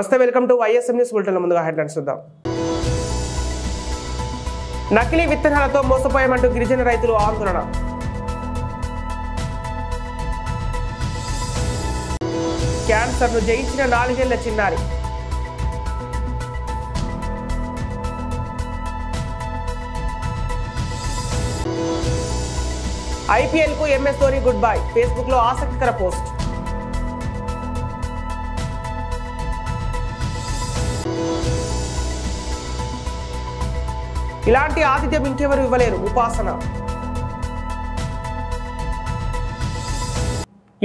నమస్తే, welcome to ISM news bulletin. ముందుగా headlines చూద్దాం. నకిలీ విత్తనాలతో మోసపోయామంటూ గిరిజన రైతులు ఆందోళన. క్యాన్సర్ను జయించిన 4 ఏళ్ల చిన్నారి. ఐపీఎల్ కు MS Dhoni good bye. Facebook లో ఆసక్తికర పోస్ట్. ఇలాంటి ఆతిథ్యం ఇంకెవరు ఇవ్వలేరు. ఉపాసన.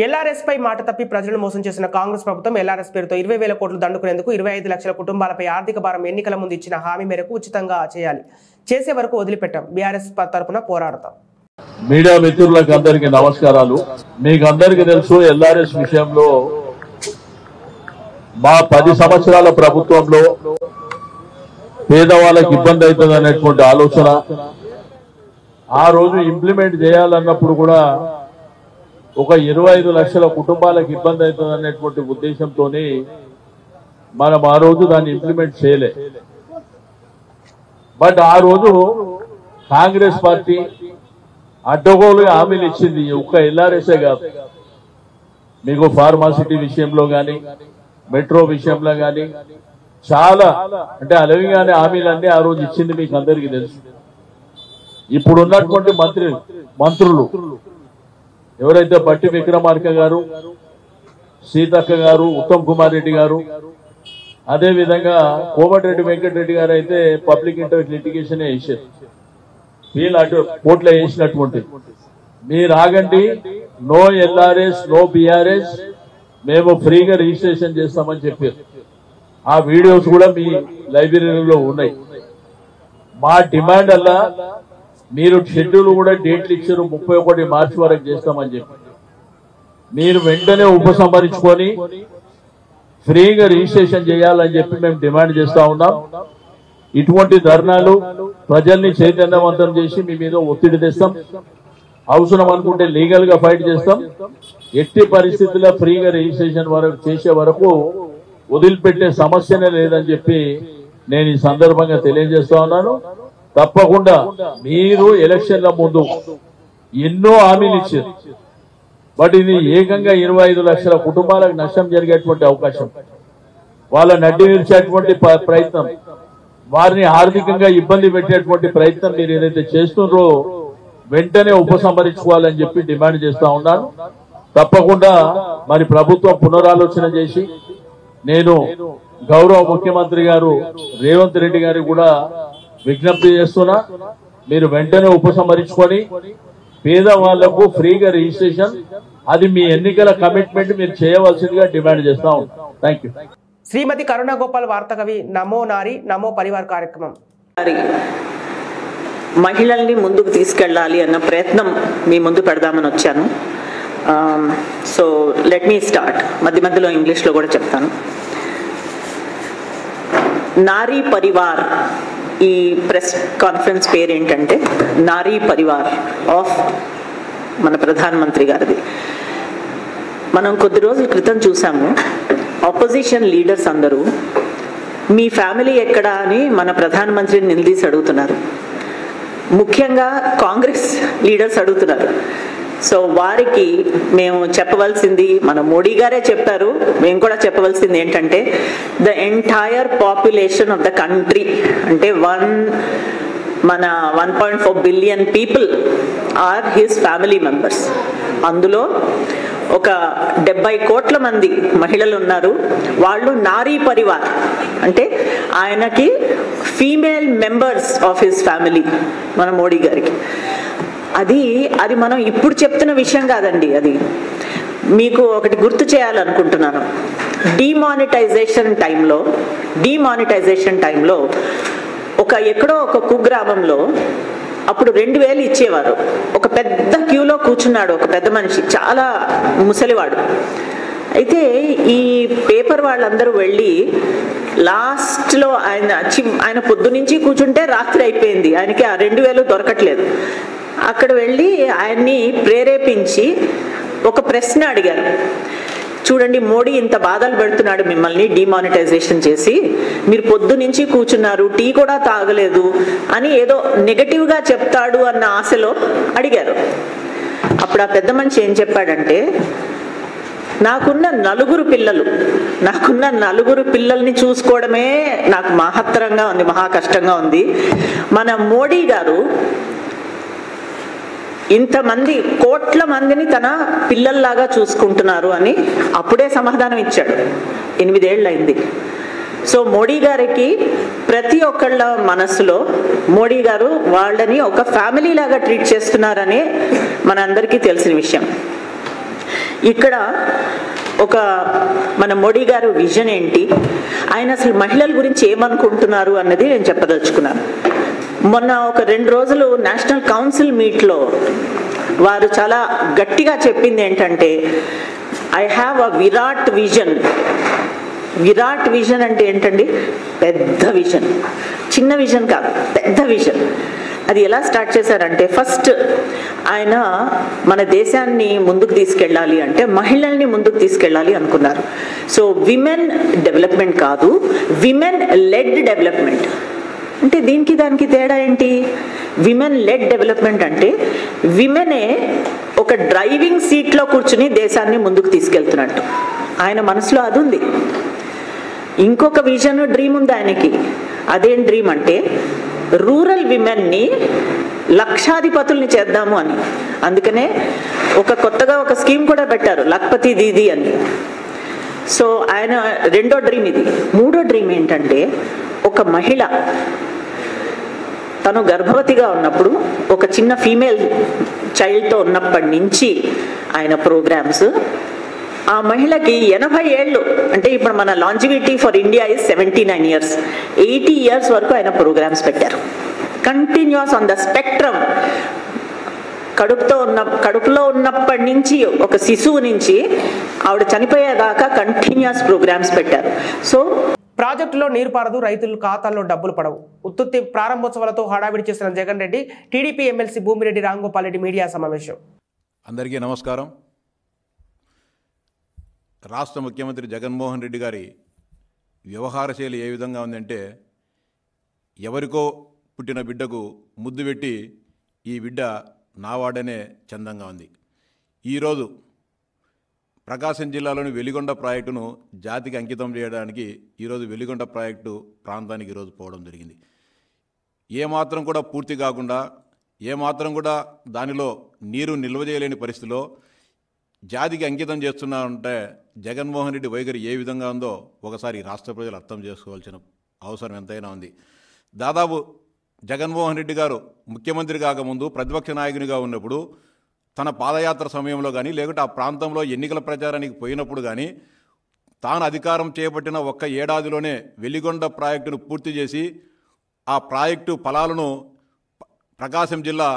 ఎల్ఆర్ఎస్ పై మాట తప్పి ప్రజలను మోసం చేసిన కాంగ్రెస్ ప్రభుత్వం ఎల్ఆర్ఎస్ పేరుతో 20,000 కోట్లు దండుకునేందుకు 25 లక్షల కుటుంబాలపై ఆర్థిక భారం ఎన్నికల ముందు ఇచ్చిన హామీ మేరకు ఉచితంగా చేయాలి. చేసే వరకు వదిలిపెట్టాం. బీఆర్ఎస్ తరఫున పోరాడతాం. మీడియా మిత్రులకు అందరికీ నమస్కారాలు. మీకు అందరికీ తెలుసు, ఎల్ఆర్ఎస్ విషయంలో మా 10 సంవత్సరాల ప్రభుత్వంలో పేదవాళ్ళకి ఇబ్బంది అవుతుంది అనేటువంటి ఆలోచన, ఆ రోజు ఇంప్లిమెంట్ చేయాలన్నప్పుడు కూడా ఒక 25 లక్షల కుటుంబాలకు ఇబ్బంది అవుతుంది అనేటువంటి ఉద్దేశంతో మనం ఆ రోజు దాన్ని ఇంప్లిమెంట్ చేయలే. బట్ ఆ రోజు కాంగ్రెస్ పార్టీ అడ్డగోలుగా హామీలు ఇచ్చింది. ఒక్క ఎల్ఆర్ఎస్ఏ కాదు, మీకు ఫార్మాసిటీ విషయంలో కానీ మెట్రో విషయంలో కానీ చాలా అంటే అలవిగానే హామీలన్నీ ఆ రోజు ఇచ్చింది మీకు అందరికీ తెలుసు. ఇప్పుడు ఉన్నటువంటి మంత్రులు ఎవరైతే బట్టి విక్రమార్క గారు, సీతక్క గారు, ఉత్తమ్ కుమార్ రెడ్డి గారు, అదేవిధంగా కోమటిరెడ్డి వెంకటరెడ్డి గారు అయితే పబ్లిక్ ఇంటరెస్ట్ లిటిగేషన్ వేసారు. వీళ్ళు అటు కోర్టులో వేసినటువంటి మీరు ఆగండి, నో ఎల్ఆర్ఎస్ నో బీఆర్ఎస్, మేము ఫ్రీగా రిజిస్ట్రేషన్ చేస్తామని చెప్పారు. ఆ వీడియోస్ కూడా మీ లైబ్రరీలో ఉన్నాయి. మా డిమాండ్ అలా మీరు షెడ్యూల్ కూడా డేట్లు ఇచ్చారు, 31 మార్చి వరకు చేస్తామని చెప్పి. మీరు వెంటనే ఉపసంహరించుకొని ఫ్రీగా రిజిస్ట్రేషన్ చేయాలని చెప్పి మేము డిమాండ్ చేస్తా ఉన్నాం. ఇటువంటి ధర్నాలు ప్రజల్ని చైతన్యవంతం చేసి మీ మీద ఒత్తిడి తెస్తాం. అవసరం అనుకుంటే లీగల్ గా ఫైట్ చేస్తాం. ఎట్టి పరిస్థితుల్లో ఫ్రీగా రిజిస్ట్రేషన్ వరకు చేసే వరకు వదిలిపెట్టే సమస్యనే లేదని చెప్పి నేను ఈ సందర్భంగా తెలియజేస్తా ఉన్నాను. తప్పకుండా మీరు ఎలక్షన్ల ముందు ఎన్నో హామీలు ఇచ్చారు, బట్ ఇది ఏకంగా 25 లక్షల కుటుంబాలకు నష్టం జరిగేటువంటి అవకాశం, వాళ్ళ నడ్డి నిలిచేటువంటి ప్రయత్నం, వారిని ఆర్థికంగా ఇబ్బంది పెట్టేటువంటి ప్రయత్నం మీరు ఏదైతే చేస్తున్నారో వెంటనే ఉపసంహరించుకోవాలని చెప్పి డిమాండ్ చేస్తా ఉన్నాను. తప్పకుండా మరి ప్రభుత్వం పునరాలోచన చేసి, నేను గౌరవ ముఖ్యమంత్రి గారు రేవంత్ రెడ్డి గారికి కూడా విజ్ఞప్తి చేస్తున్నా, మీరు వెంటనే ఉపసంహరించుకొని పేదవాళ్లకు ఫ్రీగా రిజిస్ట్రేషన్, అది మీ ఎన్నికల కమిట్మెంట్ మీరు చేయవలసిందిగా డిమాండ్ చేస్తా ఉన్నాం. Thank you. శ్రీమతి కరుణ గోపాల్ వార్తకవి నమో నారి నమో పరివార్ కార్యక్రమం. మహిళల్ని ముందుకు తీసుకెళ్ళాలి అన్న ప్రయత్నం మీ ముందు పెడదామని వచ్చాను. So let me start. మధ్యలో ఇంగ్లీష్లో కూడా చెప్తాను. నారీ పరివార్, ఈ ప్రెస్ కాన్ఫరెన్స్ పేరు ఏంటంటే నారీ పరివార్ ఆఫ్ మన ప్రధానమంత్రి గారిది. మనం కొద్ది రోజుల క్రితం చూసాము, ఆపోజిషన్ లీడర్స్ అందరూ మీ ఫ్యామిలీ ఎక్కడా అని మన ప్రధానమంత్రిని నిలదీసి అడుగుతున్నారు. ముఖ్యంగా కాంగ్రెస్ లీడర్స్ అడుగుతున్నారు. సో వారికి మేము చెప్పవలసింది, మన మోడీ గారే చెప్పారు, మేము కూడా చెప్పవలసింది ఏంటంటే the entire population of the country అంటే మన 1.4 billion people are his family members. అందులో ఒక 70 కోట్ల మంది మహిళలు ఉన్నారు. వాళ్ళు నారీ పరివార్ అంటే ఆయనకి female members of his family, మన మోడీ గారికి. అది మనం ఇప్పుడు చెప్తున్న విషయం కాదండి. అది మీకు ఒకటి గుర్తు చేయాలనుకుంటున్నాను. డిమానిటైజేషన్ టైంలో ఎక్కడో ఒక కుగ్రామంలో అప్పుడు 2,000 ఇచ్చేవారు. ఒక పెద్ద క్యూలో కూర్చున్నాడు ఒక పెద్ద మనిషి, చాలా ముసలివాడు. అయితే ఈ పేపర్ వాళ్ళందరూ వెళ్ళి లాస్ట్లో ఆయన పొద్దునుంచి కూర్చుంటే రాత్రి అయిపోయింది, ఆయనకి ఆ 2,000 దొరకట్లేదు. అక్కడ వెళ్ళి ఆయన్ని ప్రేరేపించి ఒక ప్రశ్న అడిగారు. చూడండి మోడీ ఇంత బాధలు పెడుతున్నాడు మిమ్మల్ని డిమానిటైజేషన్ చేసి, మీరు పొద్దు నుంచి కూర్చున్నారు, టీ కూడా తాగలేదు అని ఏదో నెగటివ్గా చెప్తాడు అన్న ఆశలో అడిగారు. అప్పుడు ఆ పెద్ద మనిషి ఏం చెప్పాడంటే, నాకున్న నలుగురు పిల్లల్ని చూసుకోవడమే నాకు మహత్తరంగా ఉంది, మహా కష్టంగా ఉంది. మన మోడీ గారు ఇంతమంది కోట్ల మందిని తన పిల్లల్లాగా చూసుకుంటున్నారు అని అప్పుడే సమాధానం ఇచ్చాడు. 8 ఏళ్ళు అయింది. సో మోడీ గారికి ప్రతి ఒక్కళ్ళ మనసులో మోడీ గారు వాళ్ళని ఒక ఫ్యామిలీ లాగా ట్రీట్ చేస్తున్నారని మనందరికీ తెలిసిన విషయం. ఇక్కడ మన మోడీ గారు విజన్ ఏంటి, ఆయన అసలు మహిళల గురించి ఏమనుకుంటున్నారు అన్నది నేను చెప్పదలుచుకున్నాను. మొన్న ఒక 2 రోజులు నేషనల్ కౌన్సిల్ మీట్లో వారు చాలా గట్టిగా చెప్పింది ఏంటంటే, I have a Virat vision. Virat vision అంటే ఏంటండి? పెద్ద విజన్, చిన్న విజన్ కాదు, పెద్ద విజన్. అది ఎలా స్టార్ట్ చేశారంటే, ఫస్ట్ ఆయన మన దేశాన్ని ముందుకు తీసుకెళ్ళాలి అంటే మహిళల్ని ముందుకు తీసుకెళ్ళాలి అనుకున్నారు. సో విమెన్ డెవలప్మెంట్ కాదు, విమెన్ లెడ్ డెవలప్మెంట్. అంటే దానికి తేడా ఏంటి? విమెన్ లెడ్ డెవలప్మెంట్ అంటే విమెనే ఒక డ్రైవింగ్ సీట్లో కూర్చుని దేశాన్ని ముందుకు తీసుకెళ్తున్నట్టు ఆయన మనసులో అది ఉంది. ఇంకొక విజన్, డ్రీమ్ ఉంది ఆయనకి. అదేం డ్రీమ్ అంటే రూరల్ విమెన్ని లక్షాధిపతుల్ని చేద్దాము అని. అందుకనే కొత్తగా ఒక స్కీమ్ కూడా పెట్టారు, లక్పతి దీది అని. సో ఆయన రెండో డ్రీమ్ ఇది. మూడో డ్రీమ్ ఏంటంటే, ఒక మహిళ తను గర్భవతిగా ఉన్నప్పుడు, ఒక చిన్న ఫీమేల్ చైల్డ్తో ఉన్నప్పటి నుంచి ఆయన ప్రోగ్రామ్స్, ఆ మహిళకి 80 ఏళ్ళు అంటే ఇప్పుడు మన longevity for India is 79 years, 80 years వరకు ఆయన ప్రోగ్రామ్స్ పెట్టారు. Continuous on the spectrum. కడుపులో ఉన్నప్పటి నుంచి, ఒక శిశువు నుంచి ఆవిడ చనిపోయేదాకా కంటిన్యూస్ ప్రోగ్రామ్స్ పెట్టారు. సో ప్రాజెక్టులో నీరు పారదు, రైతుల ఖాతాల్లో డబ్బులు పడవు. ఉత్తుత్తి ప్రారంభోత్సవాలతో హడావిడి చేసిన Jagan Reddy, TDP MLC Bhumireddy Ramgopal Reddy media సమావేశం. అందరికీ నమస్కారం. రాష్ట్ర ముఖ్యమంత్రి జగన్మోహన్ రెడ్డి గారి వ్యవహార శైలి ఏ విధంగా ఉందంటే, ఎవరికో పుట్టిన బిడ్డకు ముద్దు పెట్టి ఈ బిడ్డ నావాడనే చందంగా ఉంది. ఈరోజు ప్రకాశం జిల్లాలోని వెలిగొండ ప్రాజెక్టును జాతికి అంకితం చేయడానికి ఈరోజు వెలిగొండ ప్రాజెక్టు ప్రాంతానికి ఈరోజు పోవడం జరిగింది. ఏమాత్రం కూడా పూర్తి కాకుండా, ఏమాత్రం కూడా దానిలో నీరు నిల్వ చేయలేని పరిస్థితిలో జాతికి అంకితం చేస్తున్నారంటే జగన్మోహన్ రెడ్డి వైఖరి ఏ విధంగా ఉందో ఒకసారి రాష్ట్ర ప్రజలు అర్థం చేసుకోవాల్సిన అవసరం ఎంతైనా ఉంది. దాదాపు జగన్మోహన్ రెడ్డి గారు ముఖ్యమంత్రి కాకముందు ప్రతిపక్ష నాయకునిగా ఉన్నప్పుడు తన పాదయాత్ర సమయంలో కానీ, లేకుంటే ఆ ప్రాంతంలో ఎన్నికల ప్రచారానికి పోయినప్పుడు కానీ, తాను అధికారం చేపట్టిన 1 ఏడాదిలోనే వెలిగొండ ప్రాజెక్టును పూర్తి చేసి ఆ ప్రాజెక్టు ఫలాలను ప్రకాశం జిల్లా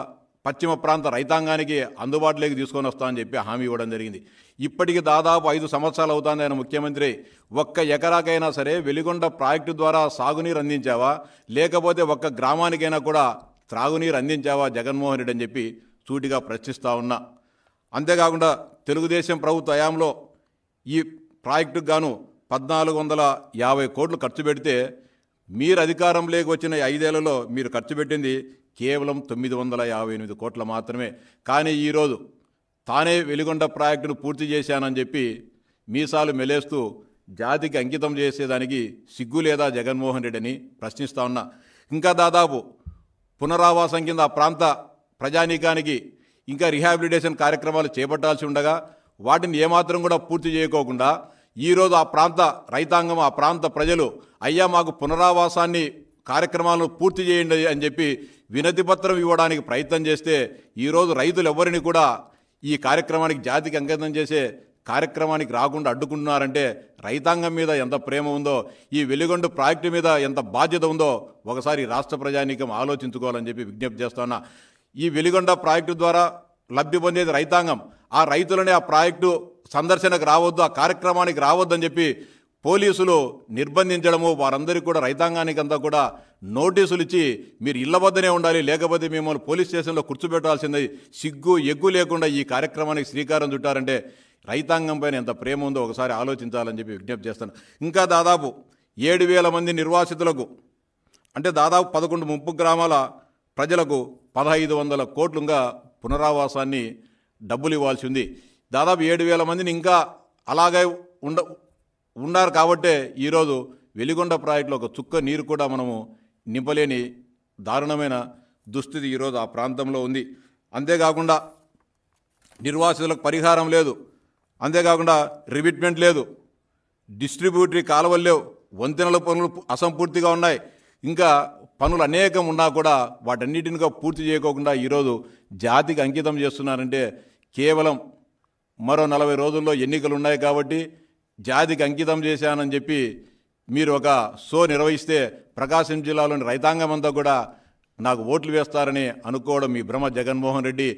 పశ్చిమ ప్రాంత రైతాంగానికి అందుబాటులోకి తీసుకొని వస్తామని చెప్పి హామీ ఇవ్వడం జరిగింది. ఇప్పటికి దాదాపు 5 సంవత్సరాలు అవుతుంది ఆయన ముఖ్యమంత్రి. 1 ఎకరాకైనా సరే వెలిగొండ ప్రాజెక్టు ద్వారా సాగునీరు అందించావా, లేకపోతే 1 గ్రామానికైనా కూడా త్రాగునీరు అందించావా జగన్మోహన్ రెడ్డి అని చెప్పి సూటిగా ప్రశ్నిస్తూ ఉన్నా. అంతేకాకుండా తెలుగుదేశం ప్రభుత్వ హయాంలో ఈ ప్రాజెక్టుకు గాను 1450 కోట్లు ఖర్చు పెడితే, మీరు అధికారంలోకి వచ్చిన 5 ఏళ్లలో మీరు ఖర్చు పెట్టింది కేవలం 958 కోట్ల మాత్రమే. కానీ ఈరోజు తానే వెలిగొండ ప్రాజెక్టును పూర్తి చేశానని చెప్పి మీసాలు మెలేస్తూ జాతికి అంకితం చేసేదానికి సిగ్గు లేదా జగన్మోహన్ రెడ్డిని ప్రశ్నిస్తూ ఉన్నా. ఇంకా దాదాపు పునరావాసం కింద ఆ ప్రాంత ప్రజానీకానికి ఇంకా రిహాబిలిటేషన్ కార్యక్రమాలు చేపట్టాల్సి ఉండగా వాటిని ఏమాత్రం కూడా పూర్తి చేయకోకుండా ఈరోజు ఆ ప్రాంత రైతాంగం, ఆ ప్రాంత ప్రజలు, అయ్యా మాకు పునరావాసాన్ని కార్యక్రమాలను పూర్తి చేయండి అని చెప్పి వినతి పత్రం ఇవ్వడానికి ప్రయత్నం చేస్తే, ఈరోజు రైతులు ఎవరిని కూడా ఈ కార్యక్రమానికి జాతికి అంకితం చేసే కార్యక్రమానికి రాకుండా అడ్డుకుంటున్నారంటే రైతాంగం మీద ఎంత ప్రేమ ఉందో, ఈ వెలిగొండ ప్రాజెక్టు మీద ఎంత బాధ్యత ఉందో ఒకసారి రాష్ట్ర ప్రజానీకం ఆలోచించుకోవాలని చెప్పి విజ్ఞప్తి చేస్తున్నా. ఈ వెలిగొండ ప్రాజెక్టు ద్వారా లబ్ధి పొందేది రైతాంగం. ఆ రైతులనే ఆ ప్రాజెక్టు సందర్శనకు రావద్దు, ఆ కార్యక్రమానికి రావద్దని చెప్పి పోలీసులు నిర్బంధించడము, వారందరికీ కూడా రైతాంగానికి అంతా కూడా నోటీసులు ఇచ్చి మీరు ఇళ్ల వద్దనే ఉండాలి, లేకపోతే మిమ్మల్ని పోలీస్ స్టేషన్లో కూర్చోబెట్టాల్సింది, సిగ్గు ఎగ్గు లేకుండా ఈ కార్యక్రమానికి శ్రీకారం చుట్టారంటే రైతాంగం పైన ఎంత ప్రేమ ఉందో ఒకసారి ఆలోచించాలని చెప్పి విజ్ఞప్తి చేస్తాను. ఇంకా దాదాపు 7,000 మంది నిర్వాసితులకు, అంటే దాదాపు 11 ముంపు గ్రామాల ప్రజలకు 1,500 కోట్లుగా పునరావాసాన్ని డబ్బులు ఇవ్వాల్సి ఉంది. దాదాపు 7,000 మందిని ఇంకా అలాగే ఉన్నారు కాబట్టే ఈరోజు వెలిగొండ ప్రాజెక్టులో ఒక చుక్క నీరు కూడా మనము నింపలేని దారుణమైన దుస్థితి ఈరోజు ఆ ప్రాంతంలో ఉంది. అంతేకాకుండా నిర్వాసితులకు పరిహారం లేదు, అంతేకాకుండా రిమిట్మెంట్ లేదు, డిస్ట్రిబ్యూటరీ కాలువలు లేవు, వంతెనల పనులు అసంపూర్తిగా ఉన్నాయి, ఇంకా పనులు అనేకం ఉన్నా కూడా వాటన్నిటినిగా పూర్తి చేయకోకుండా ఈరోజు జాతికి అంకితం చేస్తున్నారంటే కేవలం మరో 40 రోజుల్లో ఎన్నికలు ఉన్నాయి కాబట్టి జాతికి అంకితం చేశానని చెప్పి మీరు ఒక షో నిర్వహిస్తే ప్రకాశం జిల్లాలోని రైతాంగం అంతా కూడా నాకు ఓట్లు వేస్తారని అనుకోవడం మీ భ్రమ. జగన్మోహన్ రెడ్డి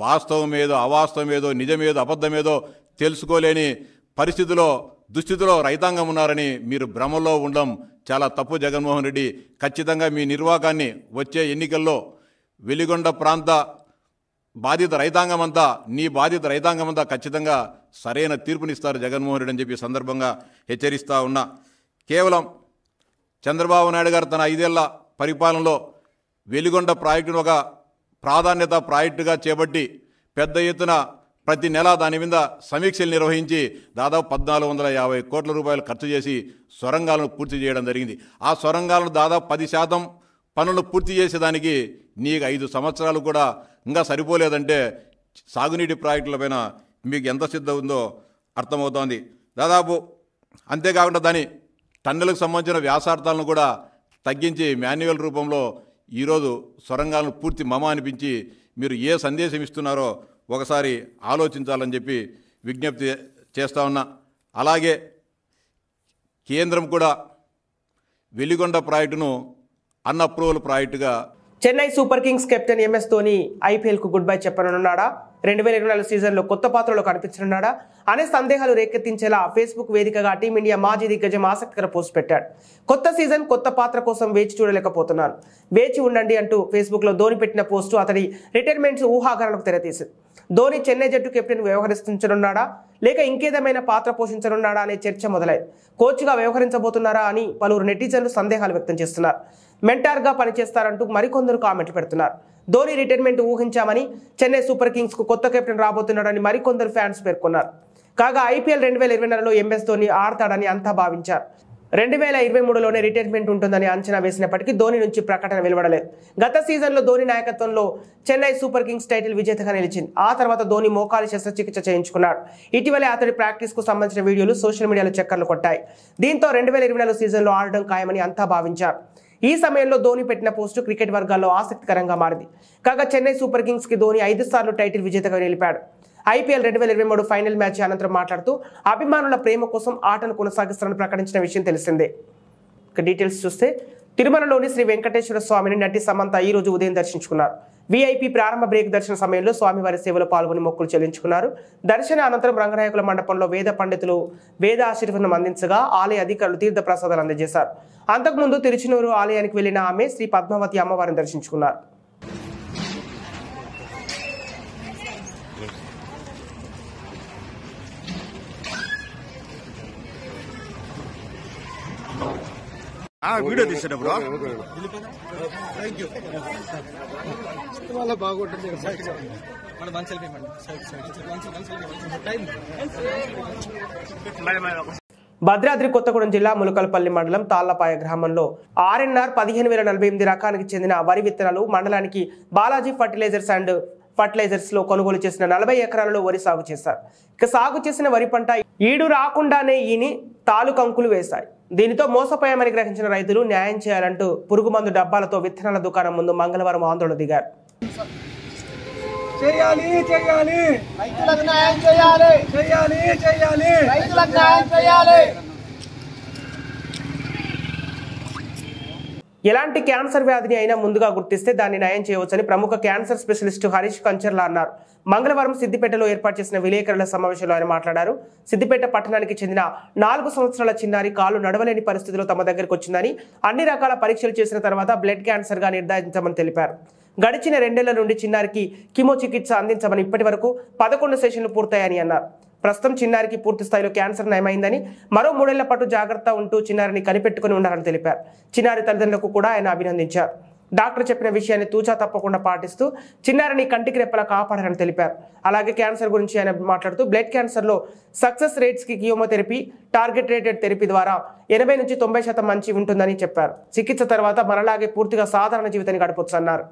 వాస్తవమేదో అవాస్తవమేదో నిజమేదో అబద్ధమేదో తెలుసుకోలేని దుస్థితిలో రైతాంగం ఉన్నారని మీరు భ్రమలో ఉండడం చాలా తప్పు. జగన్మోహన్ రెడ్డి ఖచ్చితంగా మీ నిర్వాకాన్ని వచ్చే ఎన్నికల్లో వెలిగొండ ప్రాంత బాధిత రైతాంగమంతా, నీ బాధిత రైతాంగమంతా ఖచ్చితంగా సరైన తీర్పునిస్తారు జగన్మోహన్ రెడ్డి అని చెప్పి సందర్భంగా హెచ్చరిస్తూ ఉన్నా. కేవలం చంద్రబాబు నాయుడు గారు తన 5 ఏళ్ల పరిపాలనలో వెలిగొండ ప్రాజెక్టును ఒక ప్రాధాన్యత ప్రాజెక్టుగా చేపట్టి పెద్ద ఎత్తున ప్రతి నెల దాని మీద సమీక్షలు నిర్వహించి దాదాపు 1,450 కోట్ల రూపాయలు ఖర్చు చేసి సొరంగాలను పూర్తి చేయడం జరిగింది. ఆ సొరంగాలను దాదాపు 10% పనులు పూర్తి చేసేదానికి నీకు 5 సంవత్సరాలు కూడా ఇంకా సరిపోలేదంటే సాగునీటి ప్రాజెక్టులపైన మీకు ఎంత సిద్ధం ఉందో అర్థమవుతోంది. దాదాపు అంతేకాకుండా దాని టన్నులకు సంబంధించిన వ్యాసార్థాలను కూడా తగ్గించి మాన్యువల్ రూపంలో ఈరోజు సొరంగాలను పూర్తి మమ అనిపించి మీరు ఏ సందేశం ఇస్తున్నారో ఒకసారి ఆలోచించాలని చెప్పి విజ్ఞప్తి చేస్తూ ఉన్నా. అలాగే కేంద్రం కూడా వెలిగొండ ప్రాజెక్టును అన్అప్రూవల్ ప్రాజెక్టుగా Chennai super kings captain MS Dhoni ఐపీఎల్కు గుడ్ బై చెప్పనున్నాడా, 2024 సీజన్లో కొత్త పాత్రలో కనిపించనున్నాడా అనే సందేహాలు రేకెత్తించేలా ఫేస్బుక్ వేదికగా టీమిండియా మాజీ దిగ్గజం ఆసక్తికర పోస్ట్ పెట్టాడు. కొత్త సీజన్ కొత్త పాత్ర కోసం వేచి చూడలేకపోతున్నాను, వేచి ఉండండి అంటూ ఫేస్బుక్లో ధోని పెట్టిన పోస్టు అతడి రిటైర్మెంట్స్ ఊహాగానాలకు తెరతీసింది. ధోని చెన్నై జట్టు కెప్టెన్ వ్యవహరించనున్నాడా లేక ఇంకేదమైనా పాత్ర పోషించనున్నాడా అనే చర్చ మొదలైంది. కోచ్గా వ్యవహరించబోతున్నారా అని పలువురు నెటిజన్లు సందేహాలు వ్యక్తం చేస్తున్నారు. మెంటార్గా పనిచేస్తారంటూ మరికొందరు కామెంట్లు పెడుతున్నారు. ధోని రిటైర్మెంట్ ఊహించామని, చెన్నై సూపర్ కింగ్స్కు కొత్త కెప్టెన్ రాబోతున్నాడని మరికొందరు ఫ్యాన్స్ పేర్కొన్నారు. కాగా ఐపీఎల్ 2024లో ఎంఎస్ ధోని ఆడతాడని అంతా భావించారు. 2023లోనే రిటైర్మెంట్ ఉంటుందని అంచనా వేసినప్పటికీ ధోని నుంచి ప్రకటన వెలువడలేదు. గత సీజన్లో ధోని నాయకత్వంలో చెన్నై సూపర్ కింగ్స్ టైటిల్ విజేతగా నిలిచింది. ఆ తర్వాత ధోని మోకాలి శస్త్రచికిత్స చేయించుకున్నాడు. ఇటీవలే అతడి ప్రాక్టీస్కు సంబంధించిన వీడియోలు సోషల్ మీడియాలో చక్కర్లు కొట్టాయి. దీంతో 2024 సీజన్లో ఆడడం ఖాయమని అంతా భావించారు. ఈ సమయంలో ధోని పెట్టిన పోస్టు క్రికెట్ వర్గాల్లో ఆసక్తికరంగా మారింది. కాగా చెన్నై సూపర్ కింగ్స్ కి ధోని 5 సార్లు టైటిల్ విజేతగా నిలిపాడు. ఐపీఎల్ 2023 ఫైనల్ మ్యాచ్ అనంతరం మాట్లాడుతూ అభిమానుల ప్రేమ కోసం ఆటను కొనసాగిస్తారని ప్రకటించిన విషయం తెలిసిందే. డీటెయిల్స్ చూస్తే తిరుమలలోని శ్రీ వెంకటేశ్వర స్వామిని నటి సమంత ఈ రోజు ఉదయం దర్శించుకున్నారు. వీఐపీ ప్రారంభ బ్రేక్ దర్శన సమయంలో స్వామివారి సేవలో పాల్గొని మొక్కులు చెల్లించుకున్నారు. దర్శన అనంతరం రంగనాయకుల మండపంలో వేద పండితులు వేద ఆశీర్వదనం అందించగా ఆలయ అధికారులు తీర్థ ప్రసాదాలు అందజేశారు. అంతకుముందు తిరుచినూరు ఆలయానికి వెళ్లిన ఆమె శ్రీ పద్మావతి అమ్మవారిని దర్శించుకున్నారు. వీడియో తీసేటప్పుడు భద్రాద్రి కొత్తగూడెం జిల్లా ములకలపల్లి మండలం తాళ్లపాయ గ్రామంలో ఆర్ఎన్ఆర్ 15,048 రకానికి చెందిన వరి విత్తనాలు మండలానికి బాలాజీ ఫర్టిలైజర్స్ లో కొనుగోలు చేసిన 40 ఎకరాలలో వరి సాగు చేశారు. ఇక సాగు చేసిన వరి పంట ఈడు రాకుండానే ఈని తాలుకంకులు వేశాయి. దీనితో మోసపోయామని గ్రహించిన రైతులు న్యాయం చేయాలంటూ పురుగుమందు డబ్బాలతో విత్తనాల దుకాణం ముందు మంగళవారం ఆందోళన దిగారు. ఎలాంటి క్యాన్సర్ వ్యాధిని అయినా ముందుగా గుర్తిస్తే దాన్ని నయం చేయవచ్చని ప్రముఖ క్యాన్సర్ స్పెషలిస్ట్ హరీష్ కంచర్లా అన్నారు. మంగళవారం సిద్దిపేటలో ఏర్పాటు చేసిన విలేకరుల సమావేశంలో ఆయన మాట్లాడారు. సిద్దిపేట పట్టణానికి చెందిన 4 సంవత్సరాల చిన్నారి కాలు నడవలేని పరిస్థితిలో తమ దగ్గరకు వచ్చిందని, అన్ని రకాల పరీక్షలు చేసిన తర్వాత బ్లడ్ క్యాన్సర్ గా నిర్ధారించామని తెలిపారు. గడిచిన 2 నెలల నుండి చిన్నారికి కీమో చికిత్స అందించమని ఇప్పటి వరకు 11 సెషన్లు పూర్తయ్యాయని అన్నారు. ప్రస్తుతం చిన్నారికి పూర్తి స్థాయిలో క్యాన్సర్ నయమైందని, మరో 3 ఏళ్ల పాటు జాగ్రత్త ఉంటూ చిన్నారిని కనిపెట్టుకుని ఉండాలని తెలిపారు. చిన్నారి తల్లిదండ్రులకు కూడా ఆయన అభినందించారు. డాక్టర్ చెప్పిన విషయాన్ని తూచా తప్పకుండా పాటిస్తూ చిన్నారిని కంటికి రెప్పలా కాపాడారని తెలిపారు. అలాగే క్యాన్సర్ గురించి ఆయన మాట్లాడుతూ బ్లడ్ క్యాన్సర్లో సక్సెస్ రేట్స్కి కీమోథెరపీ, టార్గెట్ రేటెడ్ థెరపీ ద్వారా 80 నుంచి 90% మంచి ఉంటుందని చెప్పారు. చికిత్స తర్వాత మనలాగే పూర్తిగా సాధారణ జీవితాన్ని గడపొచ్చన్నారు.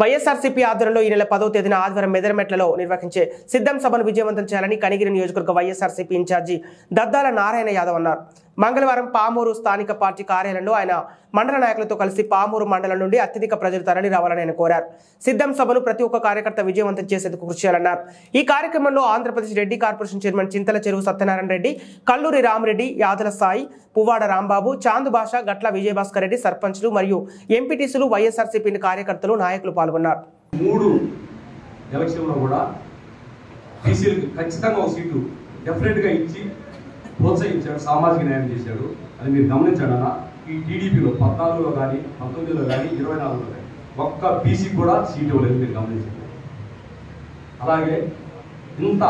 వైఎస్ఆర్సీపీ ఆధ్వర్యంలో ఈ నెల 10వ తేదీన ఆదివారం మెదరమెట్లలో నిర్వహించే సిద్ధం సభను విజయవంతం చేయాలని కనిగిరి నియోజకవర్గ వైఎస్ఆర్సీపీ ఇన్ఛార్జి దద్దాల నారాయణ యాదవ్ అన్నారు. మంగళవారం పామూరు స్థానిక పార్టీ కార్యాలయంలో ఆయన మండల నాయకులతో కలిసి పామూరు మండలం నుండి అత్యధిక ప్రజలు తరలి రావాలని ఆయన కోరారు. సిద్ధం సభను ప్రతి ఒక్క కార్యకర్త విజయవంతం చేసేందుకు కృషి చేయాలన్నారు. ఈ కార్యక్రమంలో ఆంధ్రప్రదేశ్ రెడ్డి కార్పొరేషన్ చైర్మన్ చింతల చెరువు సత్యనారాయణ రెడ్డి, కల్లూరి రామరెడ్డి, యాదల సాయి, పువ్వాడ రాంబాబు, చాందు భాష, గట్ల విజయభాస్కర్ రెడ్డి, సర్పంచ్లు మరియు ఎంపీటీసీలు, వైఎస్ఆర్సీపీ కార్యకర్తలు, నాయకులు పాల్గొన్నారు. 3 ఎలక్షన్లో కూడా బీసీలకు ఖచ్చితంగా ఒక సీటు డెఫినెట్గా ఇచ్చి ప్రోత్సహించాడు, సామాజిక న్యాయం చేశాడు. అది మీరు గమనించండి అన్న. ఈ టీడీపీలో 14లో కానీ 19లో కానీ 24లో కానీ ఒక్క బీసీ కూడా సీట్ ఇవ్వలేదు, మీరు గమనించండి. అలాగే ఇంత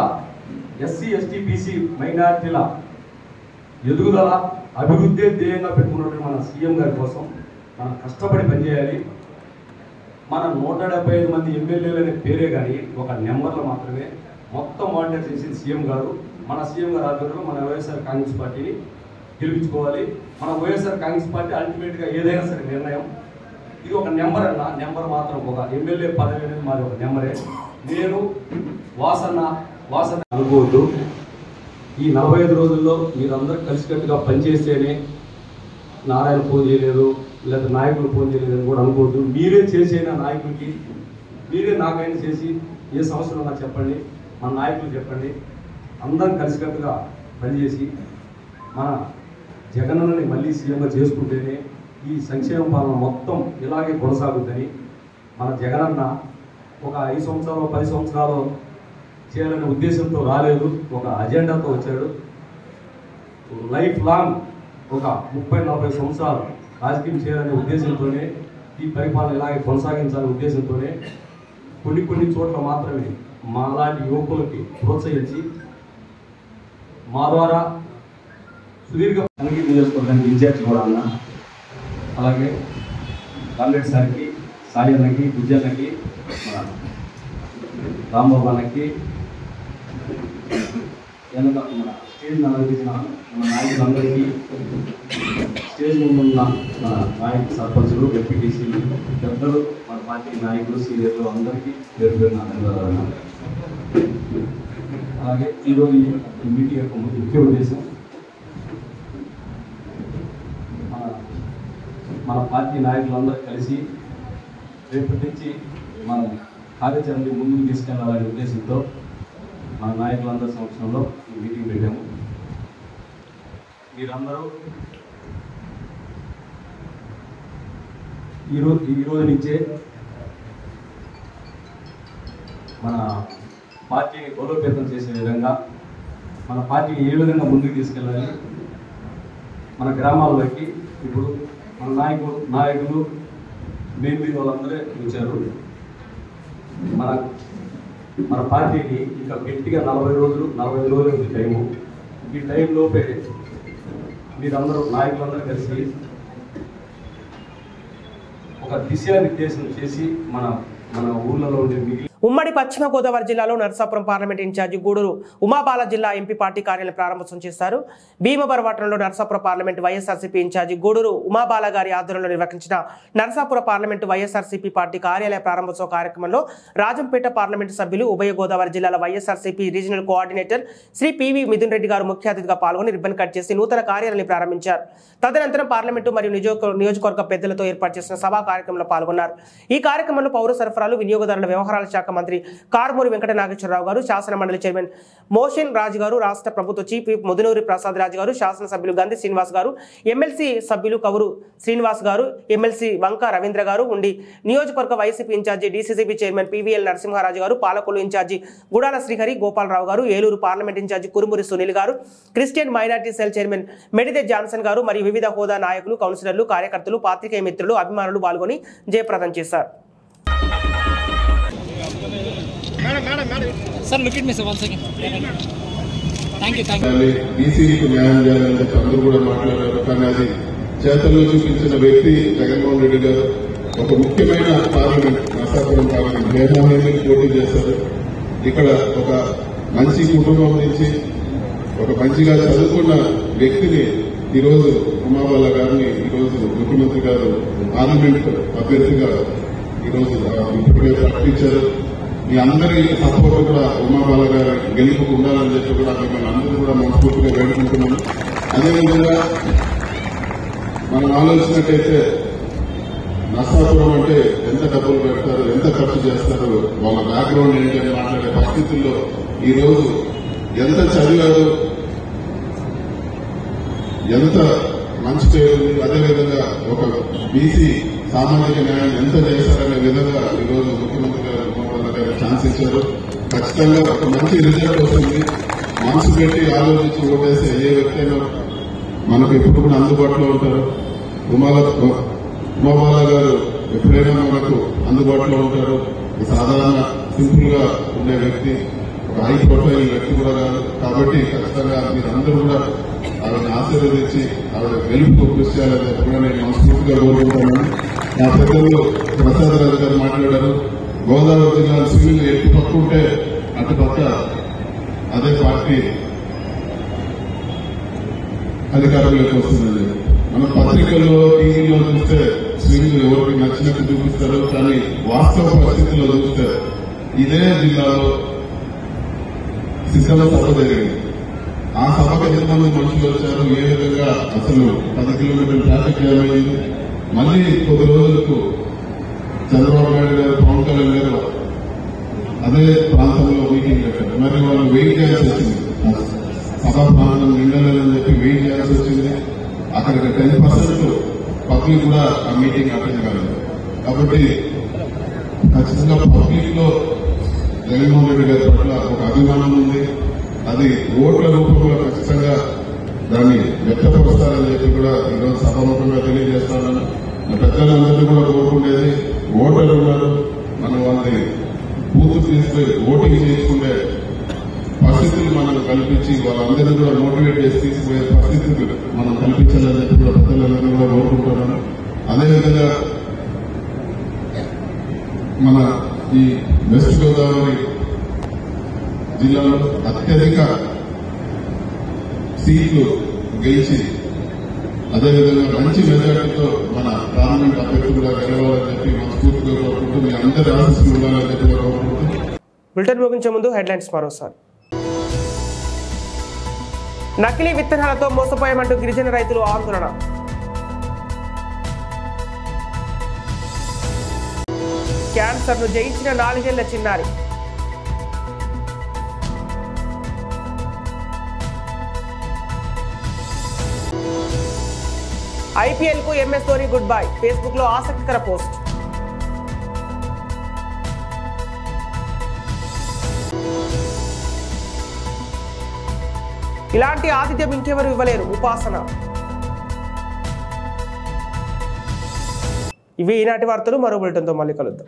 ఎస్సీ, ఎస్టీ, బీసీ మైనార్టీల ఎదుగుదల, అభివృద్ధి ధ్యేయంగా పెట్టుకున్నటువంటి మన సీఎం గారి కోసం మనం కష్టపడి పనిచేయాలి. మన 175 మంది ఎమ్మెల్యేలు అనే పేరే కానీ ఒక నెంబర్లో మాత్రమే మొత్తం మానిటర్ చేసింది సీఎం గారు. మన సీఎం గారు ఆధ్వర్యంలో మన వైఎస్ఆర్ కాంగ్రెస్ పార్టీని గెలిపించుకోవాలి. మన వైఎస్ఆర్ కాంగ్రెస్ పార్టీ అల్టిమేట్గా ఏదైనా సరే నిర్ణయం, ఇది ఒక నెంబర్ అన్న. నెంబర్ మాత్రం ఒక ఎమ్మెల్యే పదవి అనేది మాది ఒక నెంబరే. నేను వాసన అనుకోవద్దు. ఈ 45 రోజుల్లో మీరందరూ కలిసికట్టుగా పనిచేస్తేనే నారాయణ ఫోన్ చేయలేదు, లేదా నాయకులు ఫోన్ చేయలేదు అని కూడా అనుకోవద్దు. మీరే చేసైనా నాయకులకి, మీరే నాకైనా చేసి ఏ సమస్యలు ఉన్నా చెప్పండి, మన నాయకులు చెప్పండి. అందరం కలిసికట్టుగా పనిచేసి మన జగనన్నని మళ్ళీ సీఎంగా చేసుకుంటేనే ఈ సంక్షేమ పాలన మొత్తం ఇలాగే కొనసాగుద్దని, మన జగనన్న ఒక 5 సంవత్సరాలు 10 సంవత్సరాలు చేయాలనే ఉద్దేశంతో రాలేదు, ఒక అజెండాతో వచ్చాడు. లైఫ్ లాంగ్ ఒక 30-40 సంవత్సరాలు రాజకీయం చేయాలనే ఉద్దేశంతోనే, ఈ పరిపాలన ఇలాగే కొనసాగించాలనే ఉద్దేశంతోనే కొన్ని చోట్ల మాత్రమే మాలాంటి యువకులకి ప్రోత్సహించి మా ద్వారా సుదీర్ఘ కనిగిరి నియోజకవర్గానికి ఇన్ఛార్జ్ కూడా అన్న. అలాగే కామ్రేడ్ సార్కి, సాయి అన్నకి, గుజ్జన్నకి, మన రాంబాబు అన్నకి, వెనక మన స్టేజ్ అలంకరించిన మన నాయకులందరికీ, స్టేజ్ ముందు ఉన్న మన నాయకులు, సర్పంచులు, ఎంపీటీసీలు, పెద్దలు, మన పార్టీ నాయకులు, సీనియర్లు అందరికీ పేరు పేరు నా ధన్యవాదాలు. అలాగే ఈరోజు ఈ మీటింగ్ యొక్క ముఖ్య ఉద్దేశం మన పార్టీ నాయకులందరూ కలిసి రేపటి నుంచి మనం కార్యాచరణని ముందుకు తీసుకెళ్లాలనే ఉద్దేశంతో మన నాయకులందరి సమక్షంలో ఈ మీటింగ్ పెట్టాము. మీరందరూ ఈ రోజు నుంచే మన పార్టీని బలోపేతం చేసే విధంగా, మన పార్టీని ఏ విధంగా ముందుకు తీసుకెళ్ళాలి, మన గ్రామాల్లోకి ఇప్పుడు మన నాయకులు మేము వాళ్ళందరే వచ్చారు. మన పార్టీని ఇంకా గట్టిగా 45 రోజులు ఉంది టైము. ఈ టైంలోపే మీరందరూ నాయకులందరూ కలిసి ఒక దిశానిర్దేశం చేసి మన ఊళ్ళలో ఉండే మిగిలిన ఉమ్మడి పశ్చిమ గోదావరి జిల్లాలో నరసాపురం పార్లమెంట్ ఇన్ఛార్జి గూడూరు ఉమాబాల జిల్లా ఎంపీ పార్టీ కార్యాలయం ప్రారంభోత్సవం చేశారు. భీమవరపట్నంలో నరసాపురం పార్లమెంట్ వైఎస్ఆర్సీపీ ఇన్ఛార్జి గూడూరు ఉమాబాల గారి ఆధ్వర్యంలో నిర్వహించిన నరసాపురం పార్లమెంట్ వైఎస్ఆర్సీపీ పార్టీ కార్యాలయ ప్రారంభోత్సవ కార్యక్రమంలో రాజంపేట పార్లమెంటు సభ్యులు, ఉభయ గోదావరి జిల్లాల YSRCP regional coordinator Shri PV Mithun Reddy గారు ముఖ్య అతిథిగా పాల్గొని రిబ్బన్ కట్ చేసి నూతన కార్యాలయాన్ని ప్రారంభించారు. తదనంతరం పార్లమెంటు మరియు నియోజకవర్గ పెద్దలతో ఏర్పాటు చేసిన సభా కార్యక్రమంలో పాల్గొన్నారు. ఈ కార్యక్రమంలో పౌర సరఫరాలు, వినియోగదారుల వ్యవహారాల శాఖ మంత్రి కారుమూరి వెంకట నాగేశ్వరరావు గారు, శాసన మండలి చైర్మన్ మోషన్ రాజు గారు, రాష్ట్ర ప్రభుత్వ చీఫ్ విప్ ముదునూరి ప్రసాద్ రాజు గారు, శాసనసభ్యులు గంధి శ్రీనివాస్ గారు, ఎమ్మెల్సీ సభ్యులు కవురు శ్రీనివాస్ గారు, ఎమ్మెల్సీ వంక రవీంద్ర గారు ఉండి, నియోజకవర్గ YCP incharge DCCB chairman PVL Narasimharaju garu, Palakollu incharge Gudala Srihari Gopalarao garu, Eluru parliament incharge Kurumuri Sunil garu, Christian minority cell chairman Medide Johnson garu మరియు వివిధ హోదా నాయకులు, కౌన్సిలర్లు, కార్యకర్తలు, పాత్రికేయ మిత్రులు, అభిమానులు పాల్గొని జయప్రదం చేశారు. Sir, look at me, sir, once again. Thank you. బీసీలకు న్యాయం చేయాలని చెప్పి అందరూ కూడా మాట్లాడారు. కానీ అది చేతల్లో చూపించిన వ్యక్తి జగన్మోహన్ రెడ్డి గారు. ఒక ముఖ్యమైన పార్లమెంట్, నర్సాపురం పార్లమెంట్ హేమాహేమి పోటీ చేశారు. ఇక్కడ ఒక మంచి కుటుంబం నుంచి ఒక మంచిగా చదువుకున్న వ్యక్తిని ఈరోజు ఉమాబాల గారిని ఈరోజు ముఖ్యమంత్రి గారు పార్లమెంట్ అభ్యర్థిగా ఈరోజు ఇప్పుడే ప్రకటించారు. మీ అందరి సపోర్ట్ కూడా ఉమాబాల గారు గెలుపుకు ఉండాలని చెప్పి కూడా మిమ్మల్ని అందరూ కూడా మనస్ఫూర్తిగా వేడుకుంటున్నాను. అదేవిధంగా మనం ఆలోచించినట్టయితే నర్సాపురం అంటే ఎంత డబ్బులు పెడతారు, ఎంత ఖర్చు చేస్తారు, వాళ్ళ బ్యాక్గ్రౌండ్ ఏంటి అని మాట్లాడే పరిస్థితుల్లో ఈరోజు ఎంత చదివారు, ఎంత మంచి పేరు, అదేవిధంగా ఒక బీసీ సామాజిక న్యాయం ఎంత చేశారనే విధంగా ఈరోజు ముఖ్యమంత్రి గారు ఛాన్స్ ఇచ్చారు. ఖచ్చితంగా ఒక మంచి రిజల్ట్ వస్తుంది. మనసు పెట్టి ఆలోచించి ఓటేసే ఏ వ్యక్తి అయినా మనకు ఎప్పుడు కూడా అందుబాటులో ఉంటారు. ఉమాబాల గారు ఎప్పుడైనా మనకు అందుబాటులో ఉంటారు. సాధారణ సింపుల్ గా ఉండే వ్యక్తి, ఒక హై ప్రొఫైల్ వ్యక్తి కూడా కాదు. కాబట్టి ఖచ్చితంగా మీరందరూ కూడా ఆవిడని ఆశీర్వదించి ఆవిడ గెలుపు కృషి చేయాలని కూడా నేను మనస్ఫూర్తిగా కోరుకుంటున్నాను. నా పెద్దలు ప్రసాద్ రాజు గారు మాట్లాడారు. గోదావరి జిల్లా సివిల్ ఎటు పక్కుంటే అటు పక్క అదే పార్టీ అధికారంలోకి వస్తుందండి. మన పత్రికల్లో, టీవీలో చూస్తే సివిల్ ఎవరికి నచ్చినట్టు చూపిస్తారు. కానీ వాస్తవ పరిస్థితుల్లో చూస్తే ఇదే జిల్లాలో సిద్ధల సభ జరిగింది. ఆ సభకు ఎంతమంది మనుషులు వచ్చారు, ఏ విధంగా అసలు 10 కిలోమీటర్ల ట్రాఫిక్ జామ్ అయింది. మళ్లీ కొద్ది రోజులకు చంద్రబాబు నాయుడు గారు, పవన్ కళ్యాణ్ గారు అదే ప్రాంతంలో మీటింగ్ పెట్టారు. మరి వాళ్ళు వెయిట్ చేయాల్సి వచ్చింది. సభా ప్రాంతం నిండలేదని చెప్పి వెయిట్ చేయాల్సి వచ్చింది. అక్కడికి 10% పబ్లిక్ కూడా ఆ మీటింగ్ అటెండ్ కాలేదు. కాబట్టి ఖచ్చితంగా పబ్లిక్ లో జగన్మోహన్ రెడ్డి గారి పట్ల ఒక అభిమానం ఉంది. అది ఓట్ల రూపంలో ఖచ్చితంగా దాన్ని వ్యక్తపరుస్తారని చెప్పి కూడా ఈరోజు సభాముఖంగా తెలియజేస్తానని పెద్దలందరినీ కూడా కోరుకునేది, ఓటర్లు ఉన్నారు, మనం వాళ్ళని బూత్ తీసుకుని ఓటింగ్ చేసుకునే పరిస్థితులు మనం కల్పించి వాళ్ళందరినీ కూడా మోటివేట్ చేసి తీసుకునే పరిస్థితులు మనం కల్పించాలని చెప్పి కూడా పెద్దలందరినీ కూడా కోరుకుంటున్నాను. అదేవిధంగా మన ఈ వెస్ట్ గోదావరి జిల్లాలో అత్యధిక సీట్లు గెలిచి అదేవిధంగా మంచి మెజార్టీతో మన పార్లమెంట్ అభ్యర్థులుగా గెలవాలని చెప్పి మనస్ఫూర్తిగా కోరుకుంటూ మీ అందరి ఆశీస్సులు ఉండాలని చెప్పి కోరుకుంటూ బులెటిన్ ముగించే ముందు హెడ్లైన్స్ మరోసారి. నకిలీ విత్తనాలతో మోసపోయామంటూ గిరిజన రైతులు ఆందోళన. క్యాన్సర్ను జయించిన 4 ఏళ్ల చిన్నారి. ఐపీఎల్ కు MS Dhoni good bye. Facebook లో ఆసక్తికర పోస్ట్. ఇలాంటి ఆతిథ్యం ఇంకెవరు ఇవ్వలేరు, ఉపాసన. ఇవి ఈనాటి వార్తలు. మరో బులెటిన్తో మళ్ళీ కలుద్దాం.